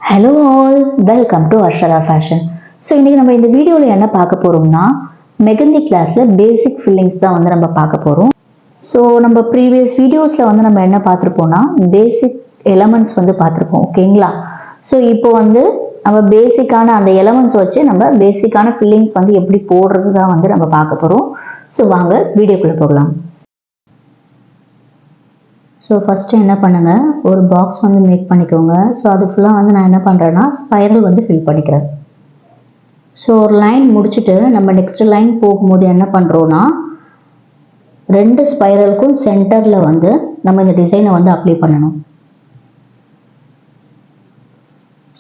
Hello all, welcome to Arshada fashion. So இன்றைக்கி நம்ம இந்த வீடியோவில் என்ன பார்க்க போகிறோம்னா, மெகந்தி கிளாஸில் பேசிக் ஃபில்லிங்ஸ் தான் வந்து நம்ம பார்க்க போகிறோம். ஸோ நம்ம ப்ரீவியஸ் வீடியோஸில் வந்து நம்ம என்ன பார்த்துருப்போம்னா, பேசிக் எலமெண்ட்ஸ் வந்து பார்த்துருப்போம், ஓகேங்களா? ஸோ இப்போ வந்து நம்ம பேசிக்கான அந்த எலமெண்ட்ஸ் வச்சு நம்ம பேசிக்கான ஃபில்லிங்ஸ் வந்து எப்படி போடுறது தான் வந்து நம்ம பார்க்க போகிறோம். ஸோ வாங்க வீடியோக்குள்ளே போகலாம். ஸோ ஃபஸ்ட்டு என்ன பண்ணுங்கள், ஒரு பாக்ஸ் வந்து மேக் பண்ணிக்கோங்க. ஸோ அது ஃபுல்லாக வந்து நான் என்ன பண்ணுறேன்னா ஸ்பைரல் வந்து ஃபில் பண்ணிக்கிறேன். ஸோ ஒரு லைன் முடிச்சுட்டு நம்ம நெக்ஸ்ட் லைன் போகும்போது என்ன பண்ணுறோன்னா, ரெண்டு ஸ்பைரலுக்கும் சென்டரில் வந்து நம்ம இந்த டிசைனை வந்து அப்ளை பண்ணணும்.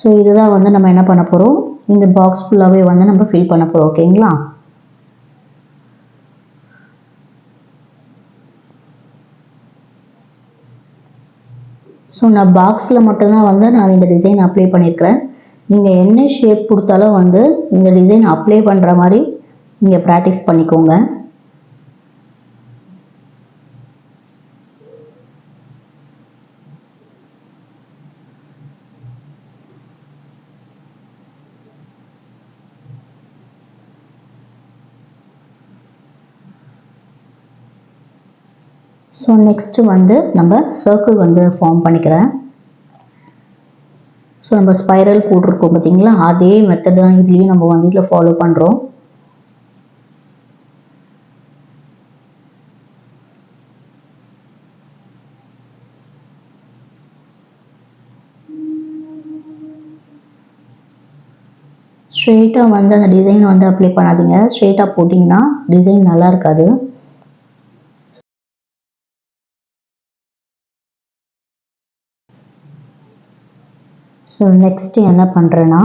ஸோ இதுதான் வந்து நம்ம என்ன பண்ண போகிறோம், இந்த பாக்ஸ் ஃபுல்லாகவே வந்து நம்ம ஃபில் பண்ண போகிறோம், ஓகேங்களா? ஸோ நான் பாக்ஸில் மட்டும்தான் வந்து நான் இந்த டிசைன் அப்ளை பண்ணியிருக்கிறேன். நீங்கள் என்ன ஷேப் கொடுத்தாலும் வந்து இந்த டிசைன் அப்ளை பண்ணுற மாதிரி நீங்கள் ப்ராக்டிஸ் பண்ணிக்கோங்க. ஸோ நெக்ஸ்ட்டு வந்து நம்ம சர்க்கிள் வந்து ஃபார்ம் பண்ணிக்கிறேன். ஸோ நம்ம ஸ்பைரல் போட்டிருக்கோம் பார்த்தீங்களா, அதே மெத்தட் தான் இதுலேயும் நம்ம வந்து இதில் ஃபாலோ பண்ணுறோம். ஸ்ட்ரெயிட்டாக வந்து அந்த டிசைன் வந்து அப்ளை பண்ணாதீங்க. ஸ்ட்ரெயிட்டாக போட்டிங்கன்னா டிசைன் நல்லா இருக்காது. ஸோ நெக்ஸ்ட்டு என்ன பண்ணுறேன்னா,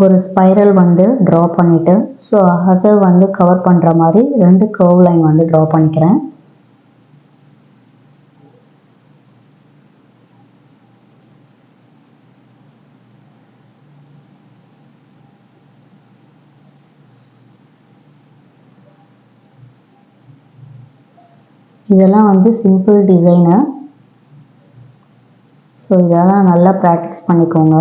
ஒரு ஸ்பைரல் வந்து ட்ரா பண்ணிவிட்டு ஸோ அதை வந்து கவர் பண்ணுற மாதிரி ரெண்டு கர்வ் லைன் வந்து ட்ரா பண்ணிக்கிறேன். இதெல்லாம் வந்து சிம்பிள் டிசைனு. ஸோ இதெல்லாம் நல்லா ப்ராக்டிஸ் பண்ணிக்கோங்க.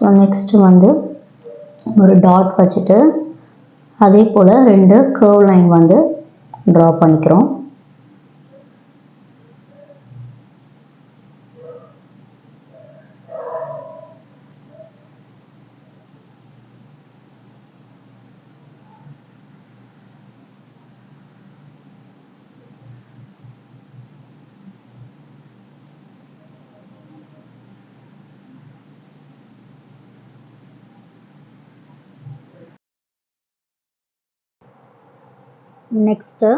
ஸோ நெக்ஸ்ட்டு வந்து ஒரு டாட் வச்சுட்டு அதே போல் ரெண்டு கர்வ் லைன் வந்து ட்ரா பண்ணிக்கிறோம். நெக்ஸ்ட்டு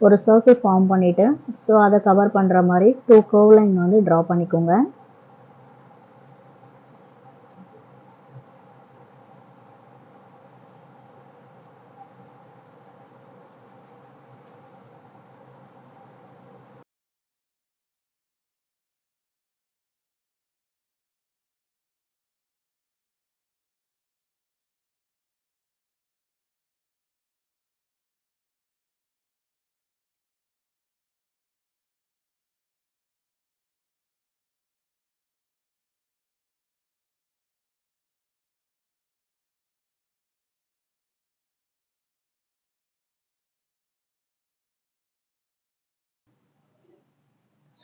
ஒரு சர்க்கிள் ஃபார்ம் பண்ணிவிட்டு ஸோ அதை கவர் பண்ணுற மாதிரி டூ கர்வ் லைன் வந்து ட்ரா பண்ணிக்கோங்க.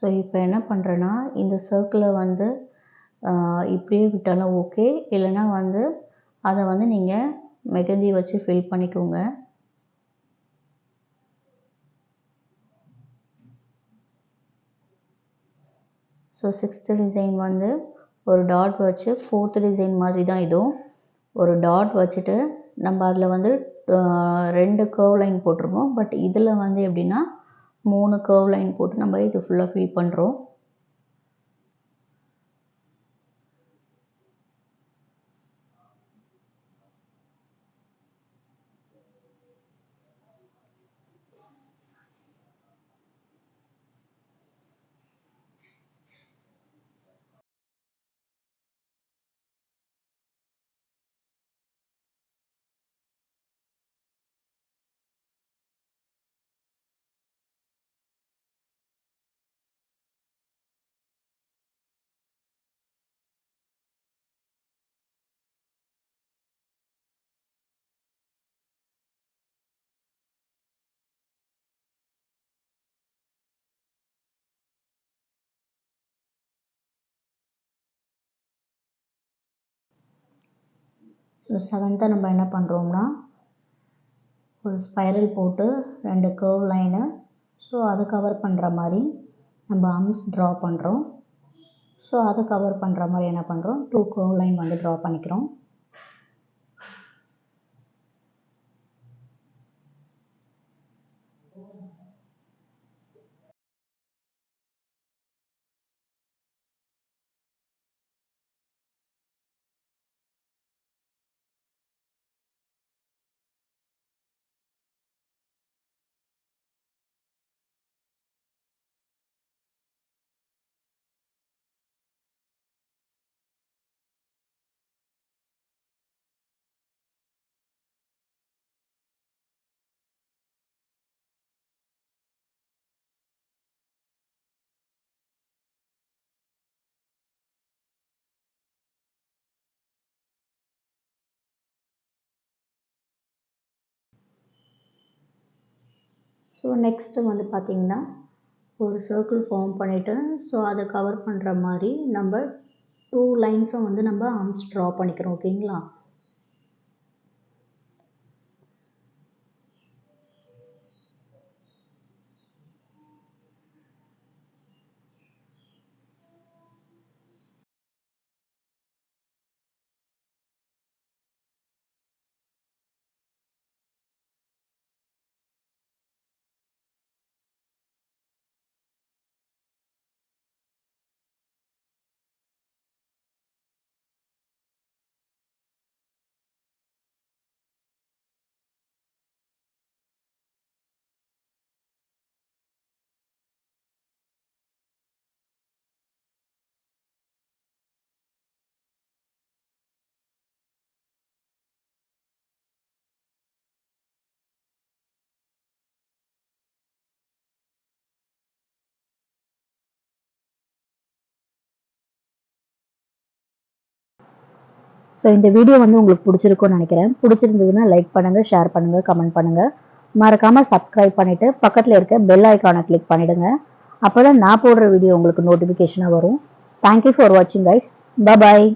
ஸோ இப்போ என்ன பண்ணுறேன்னா, இந்த சர்க்கிளை வந்து இப்படியே விட்டாலும் ஓகே, இல்லைன்னா வந்து அதை வந்து நீங்கள் மெகந்தி வச்சு ஃபில் பண்ணிக்கோங்க. ஸோ சிக்ஸ்த்து டிசைன் வந்து ஒரு டாட் வச்சு ஃபோர்த்து டிசைன் மாதிரி தான் இதுவும். ஒரு டாட் வச்சுட்டு நம்ம அதில் வந்து ரெண்டு கர்வ் லைன் போட்டிருப்போம். பட் இதில் வந்து எப்படின்னா 3 கர்வ் லைன் போட்டு நம்ம இது ஃபுல்லாக ஃபில் பண்ணுறோம். ஸோ 7th நம்ம என்ன பண்ணுறோம்னா ஒரு ஸ்பைரல் போட்டு 2 கர்வ் லைனு ஸோ அதை கவர் பண்ணுற மாதிரி நம்ம ஆர்ம்ஸ் ட்ரா பண்ணுறோம். ஸோ அதை கவர் பண்ணுற மாதிரி என்ன பண்ணுறோம் 2 கர்வ் லைன் வந்து ட்ரா பண்ணிக்கிறோம். ஸோ நெக்ஸ்ட்டு வந்து பார்த்திங்கன்னா ஒரு சர்க்கிள் ஃபார்ம் பண்ணிவிட்டு ஸோ அதை கவர் பண்ணுற மாதிரி நம்ம 2 லைன்ஸும் வந்து நம்ம ஆர்ம்ஸ் ட்ரா பண்ணிக்கிறோம். ஓகேங்களா? ஸோ இந்த வீடியோ வந்து உங்களுக்கு பிடிச்சிருக்கும்னு நினைக்கிறேன். பிடிச்சிருந்ததுன்னா லைக் பண்ணுங்கள், ஷேர் பண்ணுங்கள், கமெண்ட் பண்ணுங்கள். மறக்காமல் சப்ஸ்கிரைப் பண்ணிவிட்டு பக்கத்தில் இருக்க பெல் ஐக்கானை கிளிக் பண்ணிவிடுங்க. அப்போ தான் நான் போடுற வீடியோ உங்களுக்கு நோட்டிஃபிகேஷனாக வரும். தேங்க்யூ ஃபார் வாட்சிங் கைஸ். பாய்.